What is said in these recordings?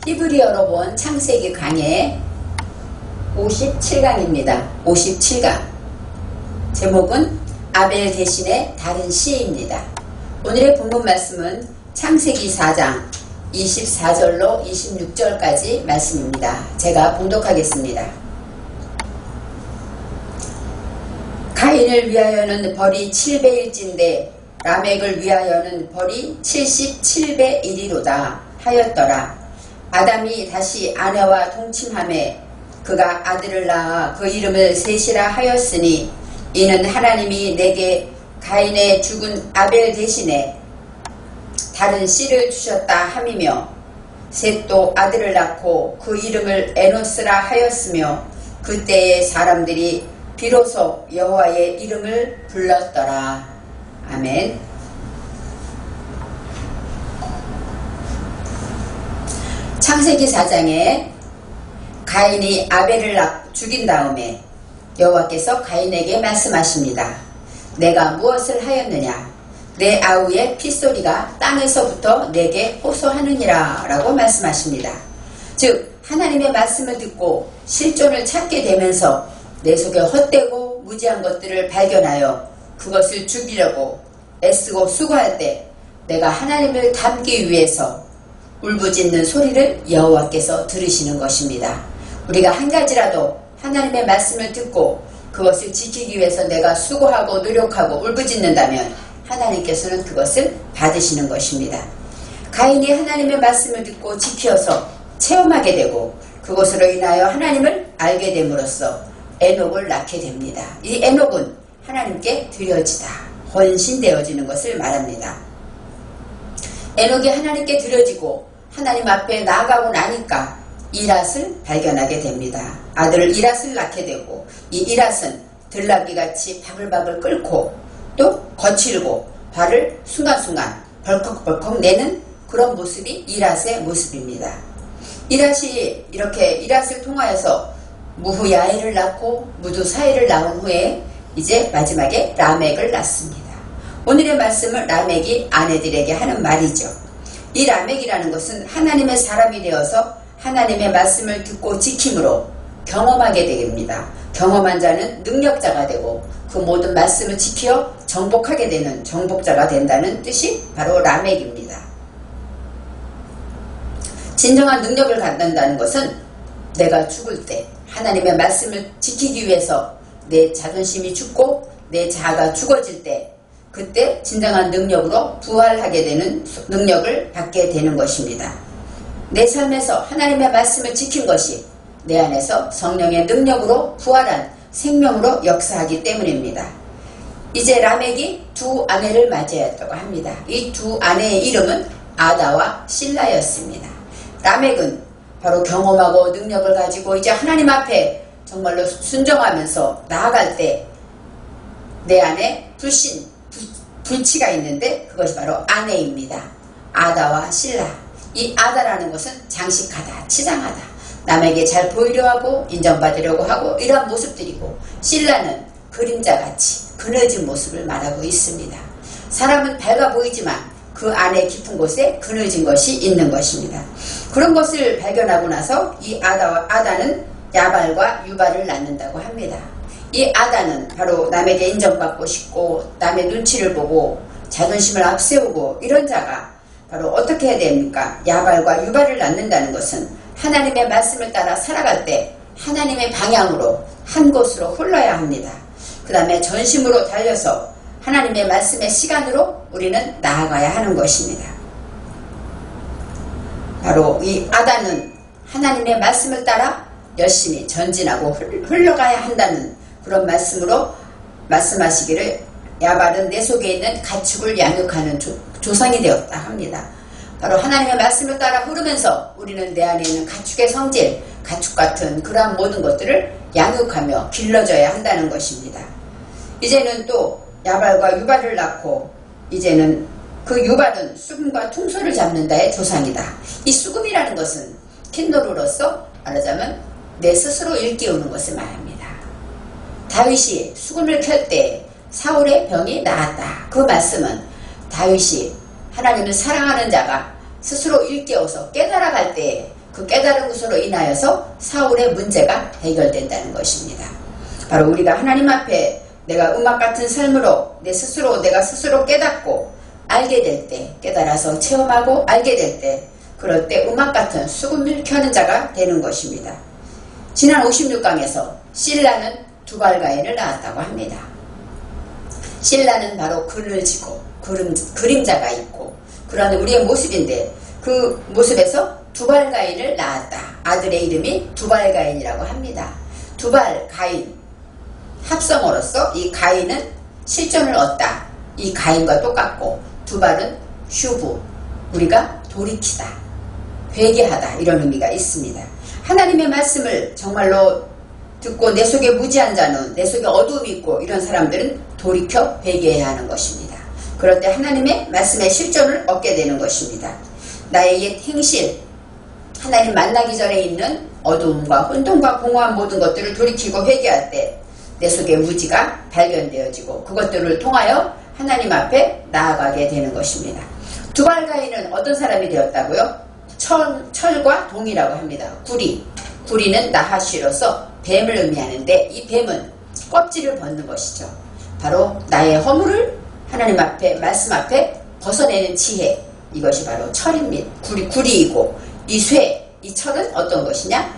히브리어로 본 창세기 강의 57강입니다. 57강. 제목은 아벨 대신에 다른 씨입니다. 오늘의 본문 말씀은 창세기 4장 24절로 26절까지 말씀입니다. 제가 봉독하겠습니다. 가인을 위하여는 벌이 7배일진데 라멕을 위하여는 벌이 77배 1이로다 하였더라. 아담이 다시 아내와 동침하매 그가 아들을 낳아 그 이름을 셋이라 하였으니 이는 하나님이 내게 가인의 죽은 아벨 대신에 다른 씨를 주셨다 함이며 셋도 아들을 낳고 그 이름을 에노스라 하였으며 그때의 사람들이 비로소 여호와의 이름을 불렀더라. 아멘. 창세기 4장에 가인이 아벨을 죽인 다음에 여호와께서 가인에게 말씀하십니다. 내가 무엇을 하였느냐? 내 아우의 핏소리가 땅에서부터 내게 호소하느니라 라고 말씀하십니다. 즉 하나님의 말씀을 듣고 실존을 찾게 되면서 내 속에 헛되고 무지한 것들을 발견하여 그것을 죽이려고 애쓰고 수고할 때 내가 하나님을 닮기 위해서 울부짖는 소리를 여호와께서 들으시는 것입니다. 우리가 한 가지라도 하나님의 말씀을 듣고 그것을 지키기 위해서 내가 수고하고 노력하고 울부짖는다면 하나님께서는 그것을 받으시는 것입니다. 가인이 하나님의 말씀을 듣고 지켜서 체험하게 되고 그것으로 인하여 하나님을 알게 됨으로써 에녹을 낳게 됩니다. 이 에녹은 하나님께 드려지다, 헌신되어지는 것을 말합니다. 에녹이 하나님께 드려지고 하나님 앞에 나아가고 나니까 이랏을 발견하게 됩니다. 아들을 이랏을 낳게 되고 이 이랏은 들나귀같이 바글바글 끓고 또 거칠고 발을 순간순간 벌컥벌컥 내는 그런 모습이 이랏의 모습입니다. 이랏이 이렇게 이랏을 통하여서 무후야엘을 낳고 무두사엘을 낳은 후에 이제 마지막에 라멕을 낳습니다. 오늘의 말씀은 라멕이 아내들에게 하는 말이죠. 이 라멕이라는 것은 하나님의 사람이 되어서 하나님의 말씀을 듣고 지킴으로 경험하게 됩니다. 경험한 자는 능력자가 되고 그 모든 말씀을 지켜 정복하게 되는 정복자가 된다는 뜻이 바로 라멕입니다. 진정한 능력을 갖는다는 것은 내가 죽을 때 하나님의 말씀을 지키기 위해서 내 자존심이 죽고 내 자아가 죽어질 때 그때 진정한 능력으로 부활하게 되는 능력을 받게 되는 것입니다. 내 삶에서 하나님의 말씀을 지킨 것이 내 안에서 성령의 능력으로 부활한 생명으로 역사하기 때문입니다. 이제 라멕이 두 아내를 맞이했다고 합니다. 이 두 아내의 이름은 아다와 실라였습니다. 라멕은 바로 경험하고 능력을 가지고 이제 하나님 앞에 정말로 순종하면서 나아갈 때 내 안에 불치가 있는데 그것이 바로 아내입니다. 아다와 실라. 이 아다라는 것은 장식하다, 치장하다, 남에게 잘 보이려 하고 인정받으려고 하고 이러한 모습들이고 실라는 그림자같이 그늘진 모습을 말하고 있습니다. 사람은 밝아 보이지만 그 안에 깊은 곳에 그늘진 것이 있는 것입니다. 그런 것을 발견하고 나서 이 아다는 야발과 유발을 낳는다고 합니다. 이 아다는 바로 남에게 인정받고 싶고 남의 눈치를 보고 자존심을 앞세우고 이런 자가 바로 어떻게 해야 됩니까? 야발과 유발을 낳는다는 것은 하나님의 말씀을 따라 살아갈 때 하나님의 방향으로 한 곳으로 흘러야 합니다. 그 다음에 전심으로 달려서 하나님의 말씀의 시간으로 우리는 나아가야 하는 것입니다. 바로 이 아다는 하나님의 말씀을 따라 열심히 전진하고 흘러가야 한다는 그런 말씀으로 말씀하시기를 야발은 내 속에 있는 가축을 양육하는 조상이 되었다 합니다. 바로 하나님의 말씀을 따라 흐르면서 우리는 내 안에 있는 가축의 성질, 가축 같은 그러한 모든 것들을 양육하며 길러줘야 한다는 것입니다. 이제는 또 야발과 유발을 낳고 이제는 그 유발은 수금과 퉁소를 잡는 자의 조상이다. 이 수금이라는 것은 킨도로로서 말하자면 내 스스로 일깨우는 것을 말합니다. 다윗이 수금을 켤 때 사울의 병이 나았다. 그 말씀은 다윗이 하나님을 사랑하는 자가 스스로 일깨워서 깨달아갈 때 그 깨달은 것으로 인하여서 사울의 문제가 해결된다는 것입니다. 바로 우리가 하나님 앞에 내가 음악 같은 삶으로 내가 스스로 깨닫고 알게 될 때, 깨달아서 체험하고 알게 될 때, 그럴 때 음악 같은 수금을 켜는 자가 되는 것입니다. 지난 56강에서 실라는 두발가인을 낳았다고 합니다. 실라는 바로 글을 지고 그림자가 있고 그런 우리의 모습인데, 그 모습에서 두발가인을 낳았다. 아들의 이름이 두발가인이라고 합니다. 두발가인, 합성어로서 이 가인은 실존을 얻다. 이 가인과 똑같고, 두발은 슈브, 우리가 돌이키다, 회개하다, 이런 의미가 있습니다. 하나님의 말씀을 정말로 듣고 내 속에 무지한 자는, 내 속에 어두움이 있고 이런 사람들은 돌이켜 회개해야 하는 것입니다. 그럴 때 하나님의 말씀의 실존을 얻게 되는 것입니다. 나의 옛 행실, 하나님 만나기 전에 있는 어두움과 혼돈과 공허한 모든 것들을 돌이키고 회개할 때 내 속의 무지가 발견되어지고 그것들을 통하여 하나님 앞에 나아가게 되는 것입니다. 두발가인은 어떤 사람이 되었다고요? 철과 동이라고 합니다. 구리는 나하시로서 뱀을 의미하는데, 이 뱀은 껍질을 벗는 것이죠. 바로 나의 허물을 하나님 앞에, 말씀 앞에 벗어내는 지혜, 이것이 바로 철입니다. 구리이고, 이 철은 어떤 것이냐?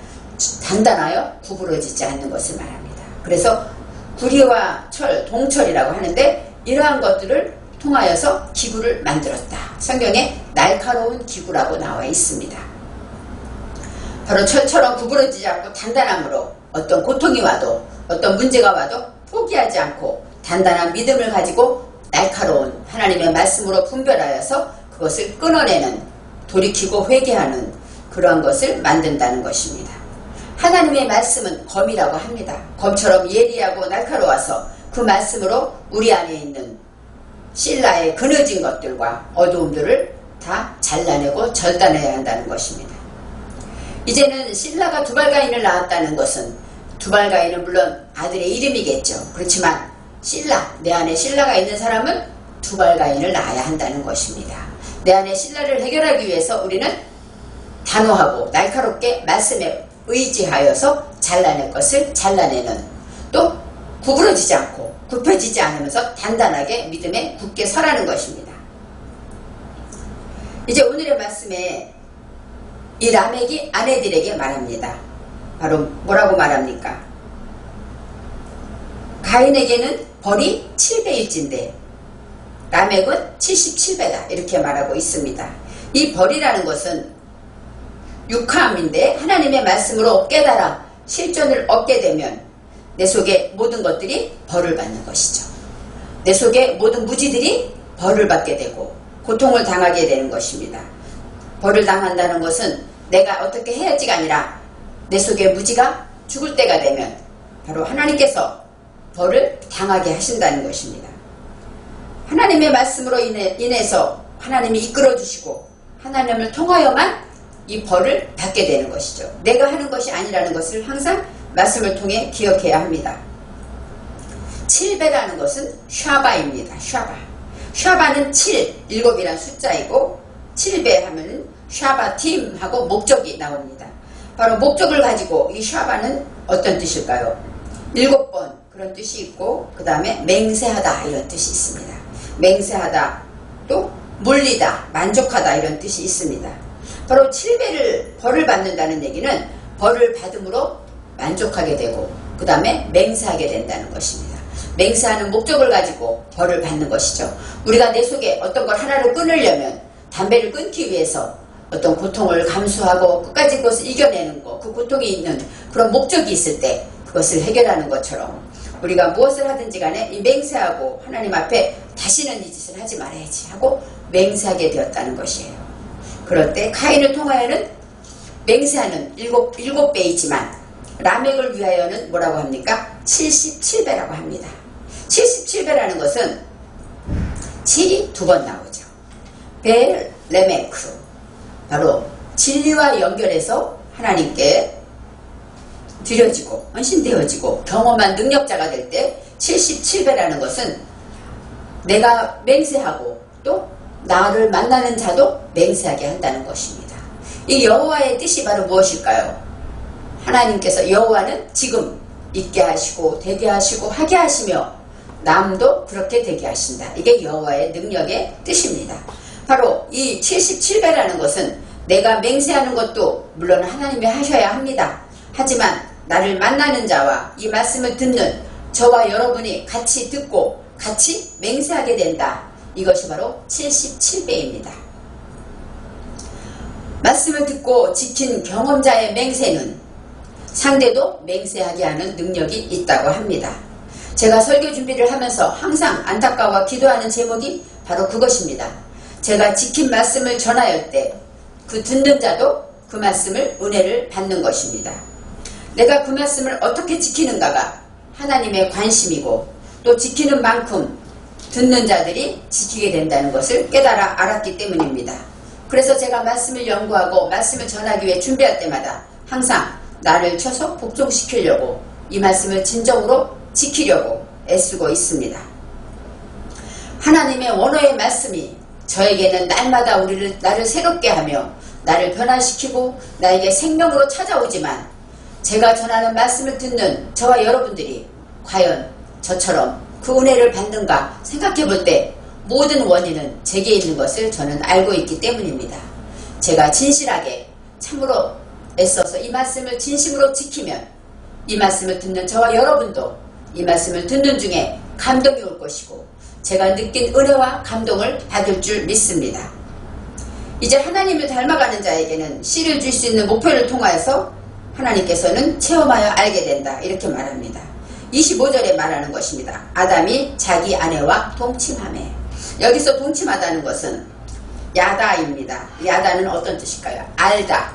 단단하여 구부러지지 않는 것을 말합니다. 그래서 구리와 철, 동철이라고 하는데, 이러한 것들을 통하여서 기구를 만들었다. 성경에 날카로운 기구라고 나와 있습니다. 바로 철처럼 구부러지지 않고 단단함으로 어떤 고통이 와도, 어떤 문제가 와도 포기하지 않고 단단한 믿음을 가지고 날카로운 하나님의 말씀으로 분별하여서 그것을 끊어내는, 돌이키고 회개하는 그러한 것을 만든다는 것입니다. 하나님의 말씀은 검이라고 합니다. 검처럼 예리하고 날카로워서 그 말씀으로 우리 안에 있는 실라의 그늘진 것들과 어두움들을 다 잘라내고 절단해야 한다는 것입니다. 이제는 실라가 두발가인을 낳았다는 것은, 두발가인은 물론 아들의 이름이겠죠. 그렇지만 내 안에 실라가 있는 사람은 두발가인을 낳아야 한다는 것입니다. 내 안에 실라를 해결하기 위해서 우리는 단호하고 날카롭게 말씀에 의지하여서 잘라낼 것을 잘라내는, 또 구부러지지 않고 굽혀지지 않으면서 단단하게 믿음에 굳게 서라는 것입니다. 이제 오늘의 말씀에 이 라멕이 아내들에게 말합니다. 바로 뭐라고 말합니까? 가인에게는 벌이 7배일진데 라멕은 77배다, 이렇게 말하고 있습니다. 이 벌이라는 것은 육함인데, 하나님의 말씀으로 깨달아 실존을 얻게 되면 내 속의 모든 것들이 벌을 받는 것이죠. 내 속의 모든 무지들이 벌을 받게 되고 고통을 당하게 되는 것입니다. 벌을 당한다는 것은 내가 어떻게 해야지가 아니라 내 속의 무지가 죽을 때가 되면 바로 하나님께서 벌을 당하게 하신다는 것입니다. 하나님의 말씀으로 인해서 하나님이 이끌어 주시고 하나님을 통하여만 이 벌을 받게 되는 것이죠. 내가 하는 것이 아니라는 것을 항상 말씀을 통해 기억해야 합니다. 7배라는 것은 샤바입니다. 샤바는 7이란 숫자이고, 7배 하면은 샤바팀하고 목적이 나옵니다. 바로 목적을 가지고 이 샤바는 어떤 뜻일까요? 7번 그런 뜻이 있고, 그 다음에 맹세하다 이런 뜻이 있습니다. 맹세하다, 또 물리다, 만족하다 이런 뜻이 있습니다. 바로 7배를 벌을 받는다는 얘기는 벌을 받음으로 만족하게 되고 그 다음에 맹세하게 된다는 것입니다. 맹세하는 목적을 가지고 벌을 받는 것이죠. 우리가 내 속에 어떤 걸 하나를 끊으려면, 담배를 끊기 위해서 어떤 고통을 감수하고 끝까지 그것을 이겨내는 것, 그 고통이 있는 그런 목적이 있을 때 그것을 해결하는 것처럼 우리가 무엇을 하든지 간에 이 맹세하고 하나님 앞에 다시는 이 짓을 하지 말아야지 하고 맹세하게 되었다는 것이에요. 그럴 때 가인을 통하여는 맹세하는 7배이지만 라멕을 위하여는 뭐라고 합니까? 77배라고 합니다. 77배라는 것은 7이 2번 나오죠. 벨 레메크, 바로 진리와 연결해서 하나님께 드려지고 헌신되어지고 경험한 능력자가 될 때 77배라는 것은 내가 맹세하고 또 나를 만나는 자도 맹세하게 한다는 것입니다. 이 여호와의 뜻이 바로 무엇일까요? 하나님께서 여호와는 지금 있게 하시고 되게 하시고 하게 하시며 남도 그렇게 되게 하신다. 이게 여호와의 능력의 뜻입니다. 바로 이 77배라는 것은 내가 맹세하는 것도 물론 하나님이 하셔야 합니다. 하지만 나를 만나는 자와 이 말씀을 듣는 저와 여러분이 같이 듣고 같이 맹세하게 된다. 이것이 바로 77배입니다. 말씀을 듣고 지킨 경험자의 맹세는 상대도 맹세하게 하는 능력이 있다고 합니다. 제가 설교 준비를 하면서 항상 안타까워 기도하는 제목이 바로 그것입니다. 제가 지킨 말씀을 전하였을 때 그 듣는 자도 그 말씀을 은혜를 받는 것입니다. 내가 그 말씀을 어떻게 지키는가가 하나님의 관심이고 또 지키는 만큼 듣는 자들이 지키게 된다는 것을 깨달아 알았기 때문입니다. 그래서 제가 말씀을 연구하고 말씀을 전하기 위해 준비할 때마다 항상 나를 쳐서 복종시키려고 이 말씀을 진정으로 지키려고 애쓰고 있습니다. 하나님의 원어의 말씀이 저에게는 날마다 나를 새롭게 하며 나를 변화시키고 나에게 생명으로 찾아오지만 제가 전하는 말씀을 듣는 저와 여러분들이 과연 저처럼 그 은혜를 받는가 생각해 볼 때 모든 원인은 제게 있는 것을 저는 알고 있기 때문입니다. 제가 진실하게 참으로 애써서 이 말씀을 진심으로 지키면 이 말씀을 듣는 저와 여러분도 이 말씀을 듣는 중에 감동이 올 것이고 제가 느낀 은혜와 감동을 받을 줄 믿습니다. 이제 하나님을 닮아가는 자에게는 씨를 줄 수 있는 목표를 통하여서 하나님께서는 체험하여 알게 된다. 이렇게 말합니다. 25절에 말하는 것입니다. 아담이 자기 아내와 동침하매. 여기서 동침하다는 것은 야다입니다. 야다는 어떤 뜻일까요? 알다,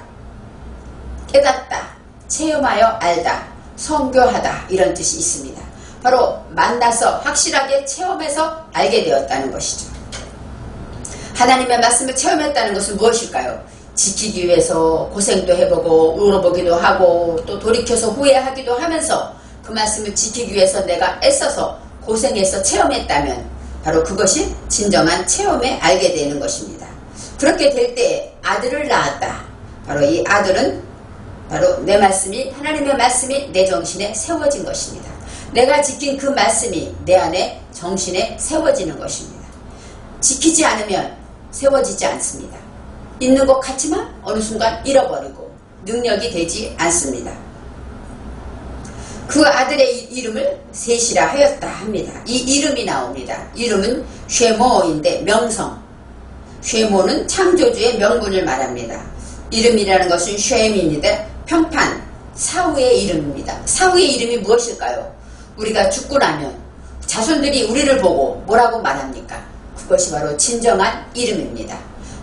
깨닫다, 체험하여 알다, 선교하다 이런 뜻이 있습니다. 바로 만나서 확실하게 체험해서 알게 되었다는 것이죠. 하나님의 말씀을 체험했다는 것은 무엇일까요? 지키기 위해서 고생도 해보고 울어보기도 하고 또 돌이켜서 후회하기도 하면서 그 말씀을 지키기 위해서 내가 애써서 고생해서 체험했다면 바로 그것이 진정한 체험에 알게 되는 것입니다. 그렇게 될 때 아들을 낳았다. 바로 이 아들은 바로 내 말씀이 하나님의 말씀이 내 정신에 세워진 것입니다. 내가 지킨 그 말씀이 내 안에 정신에 세워지는 것입니다. 지키지 않으면 세워지지 않습니다. 있는 것 같지만 어느 순간 잃어버리고 능력이 되지 않습니다. 그 아들의 이름을 셋이라 하였다 합니다. 이 이름이 나옵니다. 이름은 쉐모인데 명성. 쉐모는 창조주의 명분을 말합니다. 이름이라는 것은 쉐임입니다. 평판, 사후의 이름입니다. 사후의 이름이 무엇일까요? 우리가 죽고 나면 자손들이 우리를 보고 뭐라고 말합니까? 그것이 바로 진정한 이름입니다.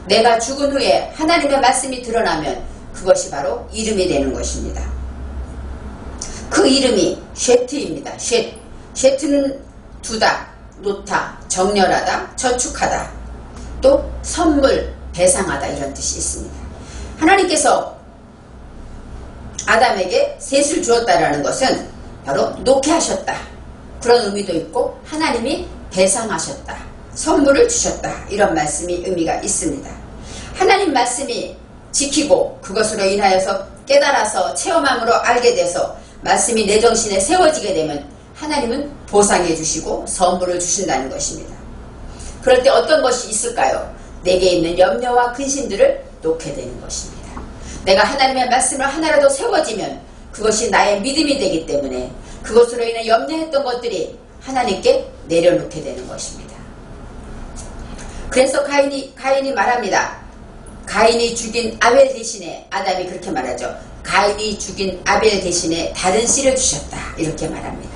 내가 죽은 후에 하나님의 말씀이 드러나면 그것이 바로 이름이 되는 것입니다. 그 이름이 쉐트입니다. 쉐트는 두다, 놓다, 정렬하다, 저축하다, 또 선물, 배상하다 이런 뜻이 있습니다. 하나님께서 아담에게 셋을 주었다라는 것은 바로 놓게 하셨다. 그런 의미도 있고 하나님이 배상하셨다. 선물을 주셨다. 이런 말씀이 의미가 있습니다. 하나님 말씀이 지키고 그것으로 인하여서 깨달아서 체험함으로 알게 돼서 말씀이 내 정신에 세워지게 되면 하나님은 보상해 주시고 선물을 주신다는 것입니다. 그럴 때 어떤 것이 있을까요? 내게 있는 염려와 근심들을 놓게 되는 것입니다. 내가 하나님의 말씀을 하나라도 세워지면 그것이 나의 믿음이 되기 때문에 그것으로 인해 염려했던 것들이 하나님께 내려놓게 되는 것입니다. 그래서 가인이 말합니다. 가인이 죽인 아벨 대신에 아담이 그렇게 말하죠. 가인이 죽인 아벨 대신에 다른 씨를 주셨다. 이렇게 말합니다.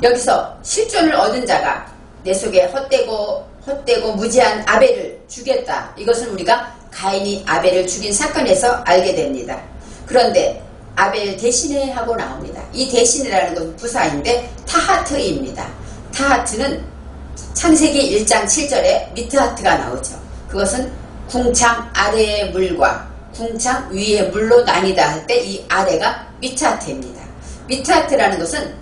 여기서 실존을 얻은 자가 내 속에 헛되고 무지한 아벨을 죽였다. 이것은 우리가 가인이 아벨을 죽인 사건에서 알게 됩니다. 그런데 아벨 대신에 하고 나옵니다. 이 대신이라는 건 부사인데 타하트입니다. 타하트는 창세기 1장 7절에 미트하트가 나오죠. 그것은 궁창 아래의 물과 궁창 위의 물로 나뉘다 할 때 이 아래가 미트하트입니다. 미트하트라는 것은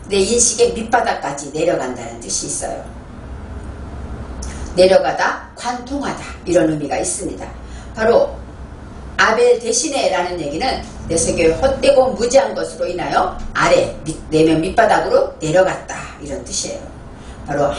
내 인식의 밑바닥까지 내려간다는 뜻이 있어요. 내려가다 관통하다 이런 의미가 있습니다. 바로 아벨 대신에 라는 얘기는 내 속에 헛되고 무지한 것으로 인하여 아래 내면 밑바닥으로 내려갔다, 이런 뜻이에요. 바로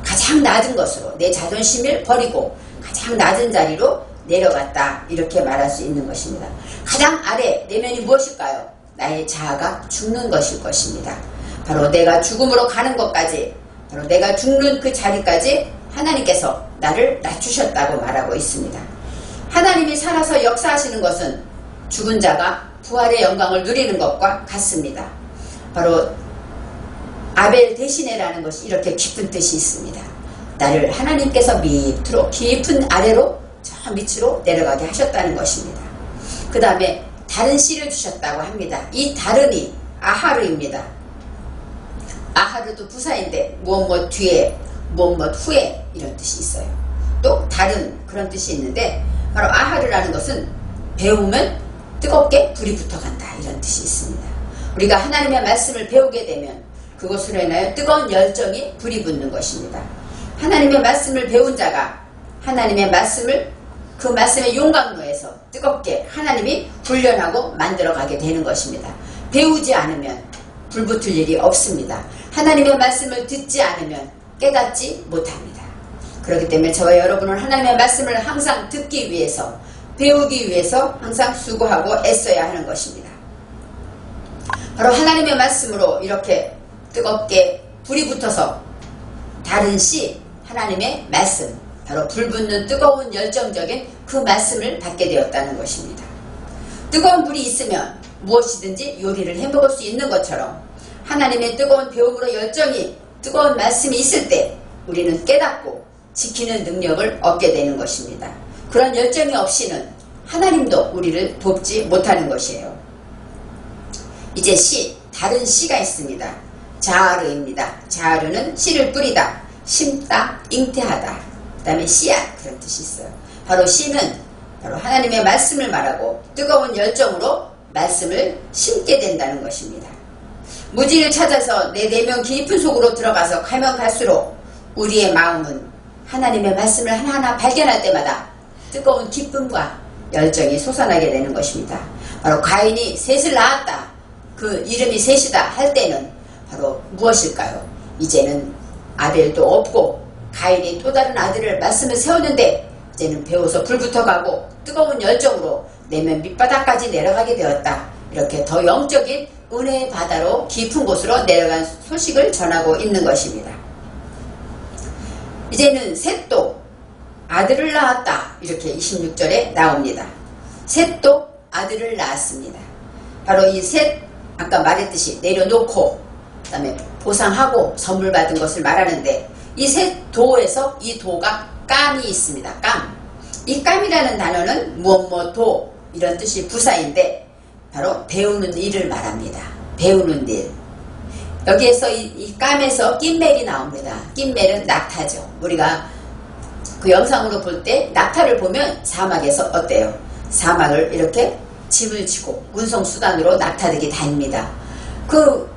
가장 낮은 것으로 내 자존심을 버리고 가장 낮은 자리로 내려갔다, 이렇게 말할 수 있는 것입니다. 가장 아래 내면이 무엇일까요? 나의 자아가 죽는 것일 것입니다. 바로 내가 죽음으로 가는 것까지, 바로 내가 죽는 그 자리까지 하나님께서 나를 낮추셨다고 말하고 있습니다. 하나님이 살아서 역사하시는 것은 죽은 자가 부활의 영광을 누리는 것과 같습니다. 바로 아벨 대신에라는 것이 이렇게 깊은 뜻이 있습니다. 나를 하나님께서 밑으로, 깊은 아래로 저 밑으로 내려가게 하셨다는 것입니다. 그 다음에 다른 씨를 주셨다고 합니다. 이 다른이 아하르입니다. 아하르도 부사인데 무엇 뒤에 무엇 후에 이런 뜻이 있어요. 또 다른 그런 뜻이 있는데 바로 아하르라는 것은 배우면 뜨겁게 불이 붙어간다, 이런 뜻이 있습니다. 우리가 하나님의 말씀을 배우게 되면 그것으로 인하여 뜨거운 열정이 불이 붙는 것입니다. 하나님의 말씀을 배운 자가 하나님의 말씀을 그 말씀의 용광로에서 뜨겁게 하나님이 훈련하고 만들어가게 되는 것입니다. 배우지 않으면 불 붙을 일이 없습니다. 하나님의 말씀을 듣지 않으면 깨닫지 못합니다. 그렇기 때문에 저와 여러분은 하나님의 말씀을 항상 듣기 위해서, 배우기 위해서 항상 수고하고 애써야 하는 것입니다. 바로 하나님의 말씀으로 이렇게 뜨겁게 불이 붙어서 다른 씨, 하나님의 말씀, 바로 불붙는 뜨거운 열정적인 그 말씀을 받게 되었다는 것입니다. 뜨거운 불이 있으면 무엇이든지 요리를 해먹을 수 있는 것처럼 하나님의 뜨거운 배움으로 열정이, 뜨거운 말씀이 있을 때 우리는 깨닫고 지키는 능력을 얻게 되는 것입니다. 그런 열정이 없이는 하나님도 우리를 돕지 못하는 것이에요. 이제 씨, 다른 씨가 있습니다. 자아르입니다. 자아르는 씨를 뿌리다, 심다, 잉태하다, 그 다음에 씨앗, 그런 뜻이 있어요. 바로 씨는 바로 하나님의 말씀을 말하고 뜨거운 열정으로 말씀을 심게 된다는 것입니다. 무지를 찾아서 내 내면 깊은 속으로 들어가서 가면 갈수록 우리의 마음은 하나님의 말씀을 하나하나 발견할 때마다 뜨거운 기쁨과 열정이 솟아나게 되는 것입니다. 바로 가인이 셋을 낳았다, 그 이름이 셋이다 할 때는 바로 무엇일까요? 이제는 아벨도 없고 가인이 또 다른 아들을 말씀을 세웠는데 이제는 배워서 불붙어가고 뜨거운 열정으로 내면 밑바닥까지 내려가게 되었다. 이렇게 더 영적인 은혜의 바다로 깊은 곳으로 내려간 소식을 전하고 있는 것입니다. 이제는 셋도 아들을 낳았다, 이렇게 26절에 나옵니다. 셋도 아들을 낳았습니다. 바로 이 셋, 아까 말했듯이 내려놓고 그 다음에 보상하고 선물 받은 것을 말하는데, 이 셋 도에서 이 도가 깜이 있습니다. 깜. 이 깜이라는 단어는 무엇도 이런 뜻이 부사인데 바로 배우는 일을 말합니다. 배우는 일. 여기에서 이 깜에서 낀멜이 나옵니다. 낀멜은 낙타죠. 우리가 그 영상으로 볼 때 낙타를 보면 사막에서 어때요? 사막을 이렇게 짐을 지고 운송수단으로 낙타들이 다닙니다. 그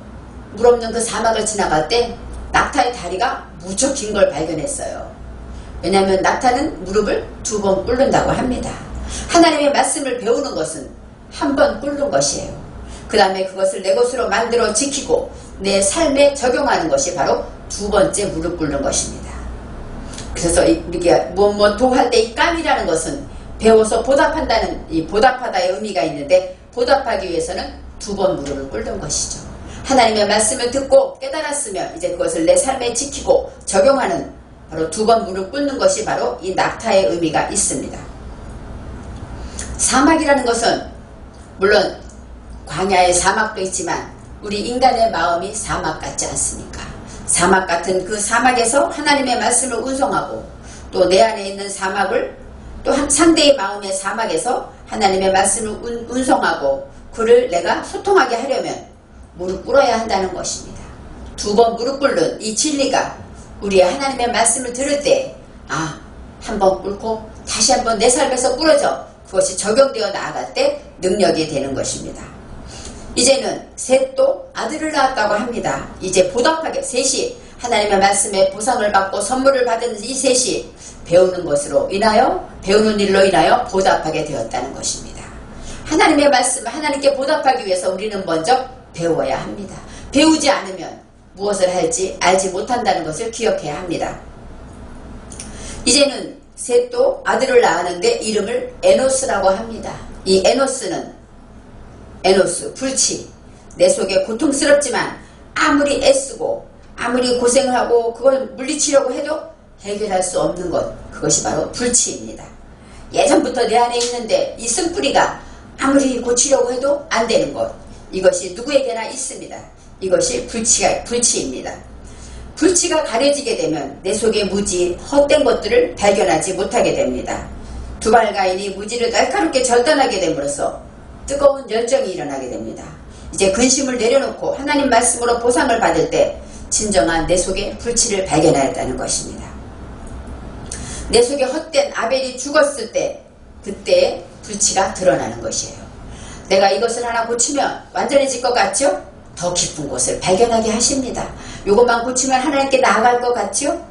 물 없는 그 사막을 지나갈 때 낙타의 다리가 무척 긴 걸 발견했어요. 왜냐하면 낙타는 무릎을 2번 꿇는다고 합니다. 하나님의 말씀을 배우는 것은 한 번 꿇는 것이에요. 그 다음에 그것을 내 것으로 만들어 지키고 내 삶에 적용하는 것이 바로 2번째 무릎 꿇는 것입니다. 그래서 우리가 무엇도 할 때 이 깜이라는 것은 배워서 보답한다는, 이 보답하다의 의미가 있는데, 보답하기 위해서는 2번 무릎을 꿇는 것이죠. 하나님의 말씀을 듣고 깨달았으면 이제 그것을 내 삶에 지키고 적용하는, 바로 2번 무릎 꿇는 것이 바로 이 낙타의 의미가 있습니다. 사막이라는 것은 물론 광야의 사막도 있지만 우리 인간의 마음이 사막 같지 않습니까? 사막 같은 그 사막에서 하나님의 말씀을 운송하고 또 내 안에 있는 사막을 또 상대의 마음의 사막에서 하나님의 말씀을 운송하고 그를 내가 소통하게 하려면 무릎 꿇어야 한다는 것입니다. 2번 무릎 꿇는 이 진리가 우리의 하나님의 말씀을 들을 때 한 번 꿇고 다시 한번 내 삶에서 꿇어져 그것이 적용되어 나아갈 때 능력이 되는 것입니다. 이제는 셋도 아들을 낳았다고 합니다. 이제 보답하게 셋이 하나님의 말씀에 보상을 받고 선물을 받은 이 셋이 배우는 것으로 인하여, 배우는 일로 인하여 보답하게 되었다는 것입니다. 하나님의 말씀, 하나님께 보답하기 위해서 우리는 먼저 배워야 합니다. 배우지 않으면 무엇을 할지 알지 못한다는 것을 기억해야 합니다. 이제는 셋도 아들을 낳았는데 이름을 에노스라고 합니다. 이 에노스, 불치. 내 속에 고통스럽지만 아무리 애쓰고 아무리 고생을 하고 그걸 물리치려고 해도 해결할 수 없는 것, 그것이 바로 불치입니다. 예전부터 내 안에 있는데 이 쓴뿌리가 아무리 고치려고 해도 안 되는 것, 이것이 누구에게나 있습니다. 이것이 불치입니다. 불치가 가려지게 되면 내 속의 무지, 헛된 것들을 발견하지 못하게 됩니다. 두발가인이 무지를 날카롭게 절단하게 됨으로써 뜨거운 열정이 일어나게 됩니다. 이제 근심을 내려놓고 하나님 말씀으로 보상을 받을 때 진정한 내 속의 불치를 발견하였다는 것입니다. 내 속에 헛된 아벨이 죽었을 때 그때 불치가 드러나는 것이에요. 내가 이것을 하나 고치면 완전해질 것 같죠? 더 깊은 곳을 발견하게 하십니다. 이것만 고치면 하나님께 나아갈 것 같죠?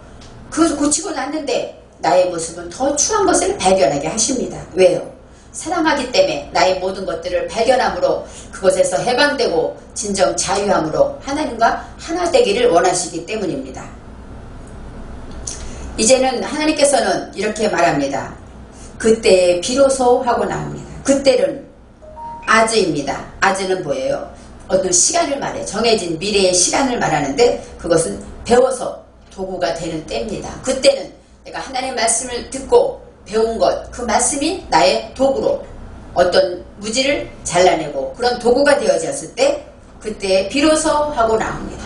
그것을 고치고 났는데 나의 모습은 더 추한 것을 발견하게 하십니다. 왜요? 사랑하기 때문에 나의 모든 것들을 발견함으로 그것에서 해방되고 진정 자유함으로 하나님과 하나 되기를 원하시기 때문입니다. 이제는 하나님께서는 이렇게 말합니다. 그때 비로소 하고 나옵니다. 그때는 아즈입니다. 아즈는 뭐예요? 어떤 시간을 말해, 정해진 미래의 시간을 말하는데 그것은 배워서 도구가 되는 때입니다. 그때는 내가 하나님의 말씀을 듣고 배운 것, 그 말씀이 나의 도구로 어떤 무지를 잘라내고 그런 도구가 되어졌을 때 그때 비로소 하고 나옵니다.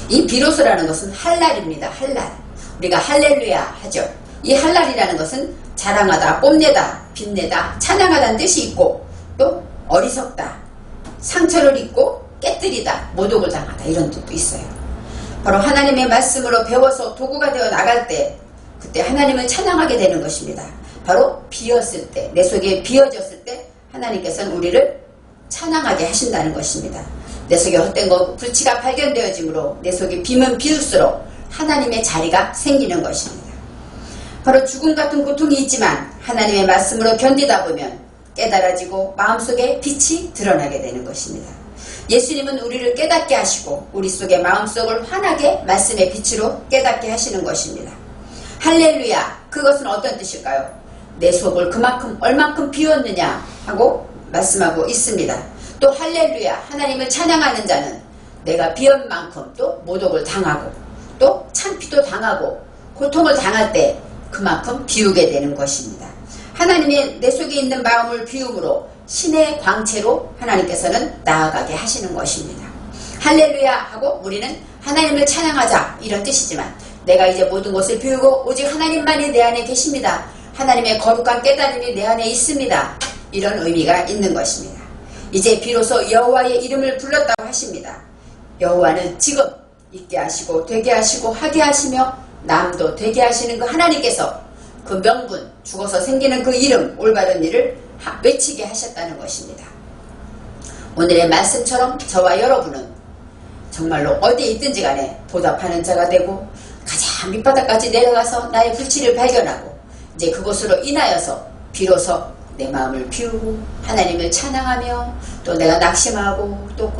이 비로소라는 것은 할랄입니다. 할랄. 우리가 할렐루야 하죠. 이 할랄이라는 것은 자랑하다, 뽐내다, 빛내다, 찬양하다는 뜻이 있고 또 어리석다, 상처를 입고 깨뜨리다, 모독을 당하다 이런 뜻도 있어요. 바로 하나님의 말씀으로 배워서 도구가 되어 나갈 때 그때 하나님을 찬양하게 되는 것입니다. 바로 비었을 때, 내 속에 비어졌을 때 하나님께서는 우리를 찬양하게 하신다는 것입니다. 내 속에 헛된 것, 불치가 발견되어지므로 내 속에 비면 비울수록 하나님의 자리가 생기는 것입니다. 바로 죽음 같은 고통이 있지만 하나님의 말씀으로 견디다 보면 깨달아지고 마음속에 빛이 드러나게 되는 것입니다. 예수님은 우리를 깨닫게 하시고 우리 속의 마음속을 환하게 말씀의 빛으로 깨닫게 하시는 것입니다. 할렐루야, 그것은 어떤 뜻일까요? 내 속을 그만큼 얼만큼 비웠느냐 하고 말씀하고 있습니다. 또 할렐루야, 하나님을 찬양하는 자는 내가 비운 만큼 또 모독을 당하고 또 창피도 당하고 고통을 당할 때 그만큼 비우게 되는 것입니다. 하나님의 내 속에 있는 마음을 비움으로 신의 광채로 하나님께서는 나아가게 하시는 것입니다. 할렐루야 하고 우리는 하나님을 찬양하자 이런 뜻이지만 내가 이제 모든 것을 비우고 오직 하나님만이 내 안에 계십니다. 하나님의 거룩한 깨달음이 내 안에 있습니다. 이런 의미가 있는 것입니다. 이제 비로소 여호와의 이름을 불렀다고 하십니다. 여호와는 지금 있게 하시고 되게 하시고 하게 하시며 남도 되게 하시는 그 하나님께서 그 명분, 죽어서 생기는 그 이름, 올바른 일을 외치게 하셨다는 것입니다. 오늘의 말씀처럼 저와 여러분은 정말로 어디에 있든지 간에 보답하는 자가 되고 가장 밑바닥까지 내려가서 나의 불치를 발견하고 이제 그곳으로 인하여서 비로소 내 마음을 비우고 하나님을 찬양하며 또 내가 낙심하고 또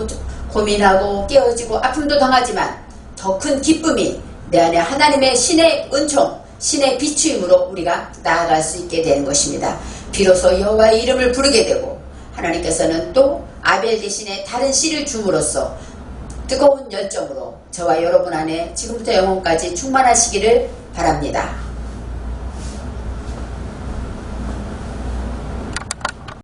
고민하고 깨어지고 아픔도 당하지만 더 큰 기쁨이 내 안에 하나님의 신의 은총, 신의 비추임으로 우리가 나아갈 수 있게 되는 것입니다. 비로소 여호와의 이름을 부르게 되고 하나님께서는 또 아벨 대신에 다른 씨를 줌으로써 뜨거운 열정으로 저와 여러분 안에 지금부터 영혼까지 충만하시기를 바랍니다.